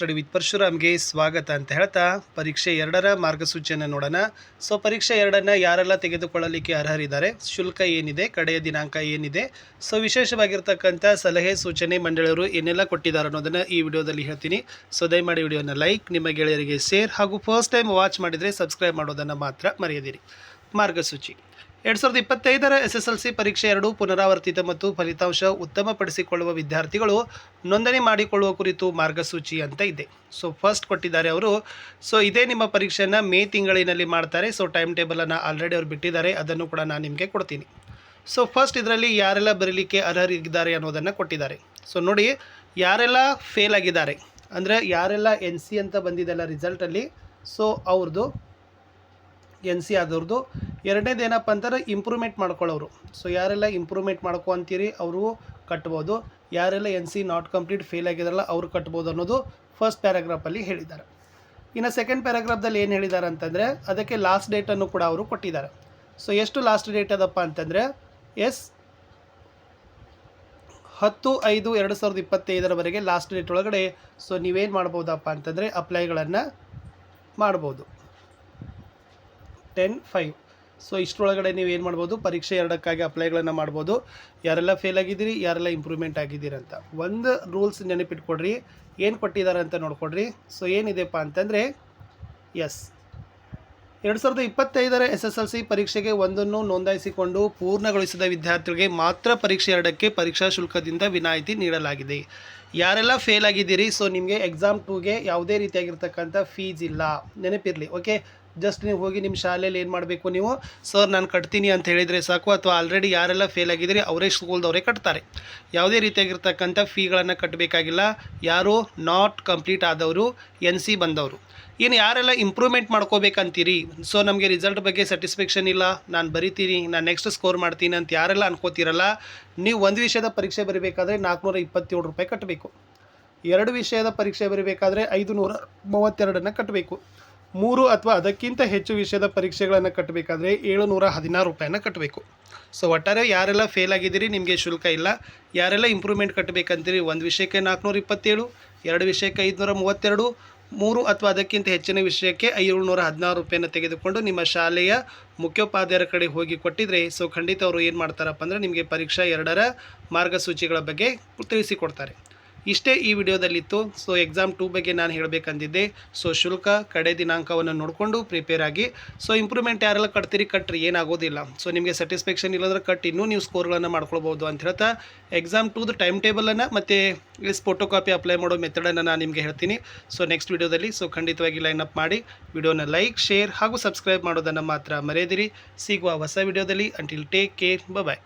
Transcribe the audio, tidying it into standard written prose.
Study with ಪರಶುರಾಮ್ಗೆ ಸ್ವಾಗತ ಅಂತ ಹೇಳ್ತಾ ಪರೀಕ್ಷೆ 2ರ ಮಾರ್ಗಸೂಚಿಯನ್ನು ನೋಡೋಣ. ಸೊ ಪರೀಕ್ಷೆ 2ನ್ನು ಯಾರೆಲ್ಲ ತೆಗೆದುಕೊಳ್ಳಲಿಕ್ಕೆ ಅರ್ಹರಿದ್ದಾರೆ, ಶುಲ್ಕ ಏನಿದೆ, ಕಡೆಯ ದಿನಾಂಕ ಏನಿದೆ, ಸೊ ವಿಶೇಷವಾಗಿರ್ತಕ್ಕಂಥ ಸಲಹೆ ಸೂಚನೆ ಮಂಡಳಿಯವರು ಏನೆಲ್ಲ ಕೊಟ್ಟಿದ್ದಾರೆ ಅನ್ನೋದನ್ನು ಈ ವಿಡಿಯೋದಲ್ಲಿ ಹೇಳ್ತೀನಿ. ಸೊ ದಯಮಾಡಿ ವಿಡಿಯೋನ ಲೈಕ್, ನಿಮ್ಮ ಗೆಳೆಯರಿಗೆ ಶೇರ್ ಹಾಗೂ ಫಸ್ಟ್ ಟೈಮ್ ವಾಚ್ ಮಾಡಿದರೆ ಸಬ್ಸ್ಕ್ರೈಬ್ ಮಾಡೋದನ್ನು ಮಾತ್ರ ಮರೆಯದಿರಿ. ಮಾರ್ಗಸೂಚಿ 2025ರ SSLC ಪರೀಕ್ಷೆ 2 ಪುನರಾವರ್ತಿತ ಮತ್ತು ಫಲಿತಾಂಶ ಉತ್ತಮಪಡಿಸಿಕೊಳ್ಳುವ ವಿದ್ಯಾರ್ಥಿಗಳು ನೋಂದಣಿ ಮಾಡಿಕೊಳ್ಳುವ ಕುರಿತು ಮಾರ್ಗಸೂಚಿ ಅಂತ ಇದೆ. ಸೊ ಫಸ್ಟ್ ಕೊಟ್ಟಿದ್ದಾರೆ ಅವರು. ಸೊ ಇದೇ ನಿಮ್ಮ ಪರೀಕ್ಷೆಯನ್ನು ಮೇ ತಿಂಗಳಿನಲ್ಲಿ ಮಾಡ್ತಾರೆ. ಸೊ ಟೈಮ್ ಟೇಬಲನ್ನು ಆಲ್ರೆಡಿ ಅವ್ರು ಬಿಟ್ಟಿದ್ದಾರೆ, ಅದನ್ನು ಕೂಡ ನಾನು ನಿಮಗೆ ಕೊಡ್ತೀನಿ. ಸೊ ಫಸ್ಟ್ ಇದರಲ್ಲಿ ಯಾರೆಲ್ಲ ಬರೀಲಿಕ್ಕೆ ಅರ್ಹರಿದ್ದಾರೆ ಅನ್ನೋದನ್ನು ಕೊಟ್ಟಿದ್ದಾರೆ. ಸೊ ನೋಡಿ, ಯಾರೆಲ್ಲ ಫೇಲ್ ಆಗಿದ್ದಾರೆ ಅಂದರೆ ಯಾರೆಲ್ಲ NC ಅಂತ ಬಂದಿದ್ದೆಲ್ಲ ರಿಸಲ್ಟಲ್ಲಿ, ಸೊ ಅವ್ರದ್ದು NC ಆದವ್ರದ್ದು. ಎರಡನೇದು ಏನಪ್ಪ ಅಂತಾರೆ, ಇಂಪ್ರೂವ್ಮೆಂಟ್ ಮಾಡ್ಕೊಳ್ಳೋರು. ಸೊ ಯಾರೆಲ್ಲ ಇಂಪ್ರೂವ್ಮೆಂಟ್ ಮಾಡ್ಕೊ ಅಂತೀರಿ ಅವರು ಕಟ್ಬೋದು. ಯಾರೆಲ್ಲ NC ನಾಟ್ ಕಂಪ್ಲೀಟ್ ಫೇಲ್ ಆಗಿದಾರಲ್ಲ ಅವರು ಕಟ್ಬೋದು ಅನ್ನೋದು ಫಸ್ಟ್ ಪ್ಯಾರಾಗ್ರಾಫಲ್ಲಿ ಹೇಳಿದ್ದಾರೆ. ಇನ್ನು ಸೆಕೆಂಡ್ ಪ್ಯಾರಾಗ್ರಾಫ್ದಲ್ಲಿ ಏನು ಹೇಳಿದ್ದಾರೆ ಅಂತಂದರೆ ಅದಕ್ಕೆ ಲಾಸ್ಟ್ ಡೇಟನ್ನು ಕೂಡ ಅವರು ಕೊಟ್ಟಿದ್ದಾರೆ. ಸೊ ಎಷ್ಟು ಲಾಸ್ಟ್ ಡೇಟ್ ಅದಪ್ಪ ಅಂತಂದರೆ 10/5/2025 ಲಾಸ್ಟ್ ಡೇಟ್ ಒಳಗಡೆ ಸೊ ನೀವೇನು ಮಾಡ್ಬೋದಪ್ಪ ಅಂತಂದರೆ ಅಪ್ಲೈಗಳನ್ನು ಮಾಡ್ಬೋದು. 10/5. ಸೊ ಇಷ್ಟರೊಳಗಡೆ ನೀವು ಏನು ಮಾಡ್ಬೋದು, ಪರೀಕ್ಷೆ 2ಕ್ಕಾಗಿ ಅಪ್ಲೈಗಳನ್ನು ಮಾಡ್ಬೋದು. ಯಾರೆಲ್ಲ ಫೇಲ್ ಆಗಿದ್ದೀರಿ, ಯಾರೆಲ್ಲ ಇಂಪ್ರೂವ್ಮೆಂಟ್ ಆಗಿದ್ದೀರಿ ಅಂತ ಒಂದು ರೂಲ್ಸ್ ನೆನಪಿಟ್ಕೊಡ್ರಿ. ಏನು ಕೊಟ್ಟಿದ್ದಾರೆ ಅಂತ ನೋಡ್ಕೊಡ್ರಿ. ಸೊ ಏನಿದೆಪ್ಪ ಅಂತಂದರೆ 2025ರ SSLC ಪರೀಕ್ಷೆಗೆ ಒಂದನ್ನು ನೋಂದಾಯಿಸಿಕೊಂಡು ಪೂರ್ಣಗೊಳಿಸಿದ ವಿದ್ಯಾರ್ಥಿಗಳಿಗೆ ಮಾತ್ರ ಪರೀಕ್ಷೆ 2ಕ್ಕೆ ಪರೀಕ್ಷಾ ಶುಲ್ಕದಿಂದ ವಿನಾಯಿತಿ ನೀಡಲಾಗಿದೆ. ಯಾರೆಲ್ಲ ಫೇಲ್ ಆಗಿದ್ದೀರಿ, ಸೊ ನಿಮಗೆ ಎಕ್ಸಾಮ್ 2ಗೆ ಯಾವುದೇ ರೀತಿಯಾಗಿರ್ತಕ್ಕಂಥ ಫೀಸ್ ಇಲ್ಲ, ನೆನಪಿರಲಿ. ಓಕೆ, ಜಸ್ಟ್ ನೀವು ಹೋಗಿ ನಿಮ್ಮ ಶಾಲೆಯಲ್ಲಿ ಏನು ಮಾಡಬೇಕು, ನೀವು ಸರ್ ನಾನು ಕಟ್ತೀನಿ ಅಂತ ಹೇಳಿದರೆ ಸಾಕು, ಅಥವಾ ಆಲ್ರೆಡಿ ಯಾರೆಲ್ಲ ಫೇಲ್ ಆಗಿದ್ದೀರಿ ಅವರೇ ಸ್ಕೂಲ್ದವರೇ ಕಟ್ತಾರೆ. ಯಾವುದೇ ರೀತಿಯಾಗಿರ್ತಕ್ಕಂಥ ಫೀಗಳನ್ನು ಕಟ್ಟಬೇಕಾಗಿಲ್ಲ. ಯಾರು ನಾಟ್ ಕಂಪ್ಲೀಟ್ ಆದವರು, NC ಬಂದವರು. ಇನ್ನು ಯಾರೆಲ್ಲ ಇಂಪ್ರೂವ್ಮೆಂಟ್ ಮಾಡ್ಕೋಬೇಕಂತೀರಿ, ಸೊ ನಮಗೆ ರಿಸಲ್ಟ್ ಬಗ್ಗೆ ಸ್ಯಾಟಿಸ್ಫ್ಯಾಕ್ಷನ್ ಇಲ್ಲ, ನಾನು ಬರಿತೀನಿ, ನಾನು ನೆಕ್ಸ್ಟ್ ಸ್ಕೋರ್ ಮಾಡ್ತೀನಿ ಅಂತ ಯಾರೆಲ್ಲ ಅನ್ಕೋತಿರಲ್ಲ, ನೀವು ಒಂದು ವಿಷಯದ ಪರೀಕ್ಷೆ ಬರೀಬೇಕಾದ್ರೆ 427 ರೂಪಾಯಿ ಕಟ್ಟಬೇಕು. 2 ವಿಷಯದ ಪರೀಕ್ಷೆ ಬರೀಬೇಕಾದ್ರೆ 532 ಕಟ್ಟಬೇಕು. 3 ಅಥವಾ ಅದಕ್ಕಿಂತ ಹೆಚ್ಚು ವಿಷಯದ ಪರೀಕ್ಷೆಗಳನ್ನು ಕಟ್ಟಬೇಕಾದ್ರೆ 716 ರೂಪಾಯಿನ ಕಟ್ಟಬೇಕು. ಸೊ ಒಟ್ಟಾರೆ ಯಾರೆಲ್ಲ ಫೇಲ್ ಆಗಿದ್ದೀರಿ ನಿಮಗೆ ಶುಲ್ಕ ಇಲ್ಲ. ಯಾರೆಲ್ಲ ಇಂಪ್ರೂವ್ಮೆಂಟ್ ಕಟ್ಟಬೇಕಂತೀರಿ, ಒಂದು ವಿಷಯಕ್ಕೆ 427, 2 ವಿಷಯಕ್ಕೆ 532, 3 ಅಥವಾ ಅದಕ್ಕಿಂತ ಹೆಚ್ಚಿನ ವಿಷಯಕ್ಕೆ 716 ರೂಪಾಯಿನ ತೆಗೆದುಕೊಂಡು ನಿಮ್ಮ ಶಾಲೆಯ ಮುಖ್ಯೋಪಾಧ್ಯಾಯರ ಕಡೆ ಹೋಗಿ ಕೊಟ್ಟಿದ್ರೆ ಸೊ ಖಂಡಿತ ಅವರು ಏನು ಮಾಡ್ತಾರಪ್ಪ ಅಂದರೆ ನಿಮಗೆ ಪರೀಕ್ಷಾ 2ರ ಮಾರ್ಗಸೂಚಿಗಳ ಬಗ್ಗೆ ತಿಳಿಸಿಕೊಡ್ತಾರೆ. ಇಷ್ಟೇ ಈ ವಿಡಿಯೋದಲ್ಲಿತ್ತು. ಸೊ ಎಕ್ಸಾಮ್ 2 ಬಗ್ಗೆ ನಾನು ಹೇಳಬೇಕಂದಿದ್ದೆ. ಸೊ ಶುಲ್ಕ ಕಡೆ ದಿನಾಂಕವನ್ನು ನೋಡಿಕೊಂಡು ಪ್ರಿಪೇರ್ ಆಗಿ. ಸೊ ಇಂಪ್ರೂವ್ಮೆಂಟ್ ಯಾರೆಲ್ಲ ಕಟ್ತೀರಿ ಕಟ್ಟ್ರಿ, ಏನಾಗೋದಿಲ್ಲ. ಸೊ ನಿಮಗೆ ಸ್ಯಾಟಿಸ್ಫ್ಯಾಕ್ಷನ್ ಇಲ್ಲಂದ್ರೆ ಇನ್ನೂ ನೀವು ಸ್ಕೋರ್ಗಳನ್ನು ಮಾಡ್ಕೊಳ್ಬೋದು ಅಂತ ಹೇಳ್ತಾ ಎಕ್ಸಾಮ್ 2ದು ಟೈಮ್ ಟೇಬಲನ್ನು ಮತ್ತು ಫೋಟೋ ಕಾಪಿ ಅಪ್ಲೈ ಮಾಡೋ ಮೆಥಡನ್ನು ನಾನು ನಿಮಗೆ ಹೇಳ್ತೀನಿ. ಸೊ ನೆಕ್ಸ್ಟ್ ವಿಡಿಯೋದಲ್ಲಿ ಸೊ ಖಂಡಿತವಾಗಿ ಲೈನ್ ಅಪ್ ಮಾಡಿ ವಿಡಿಯೋನ ಲೈಕ್, ಶೇರ್ ಹಾಗೂ ಸಬ್ಸ್ಕ್ರೈಬ್ ಮಾಡೋದನ್ನು ಮಾತ್ರ ಮರೆಯದಿರಿ. ಸಿಗುವ ಹೊಸ ವಿಡಿಯೋದಲ್ಲಿ. ಅಂಟಿಲ್ ಟೇಕ್ ಕೇರ್, ಬಾಯ್.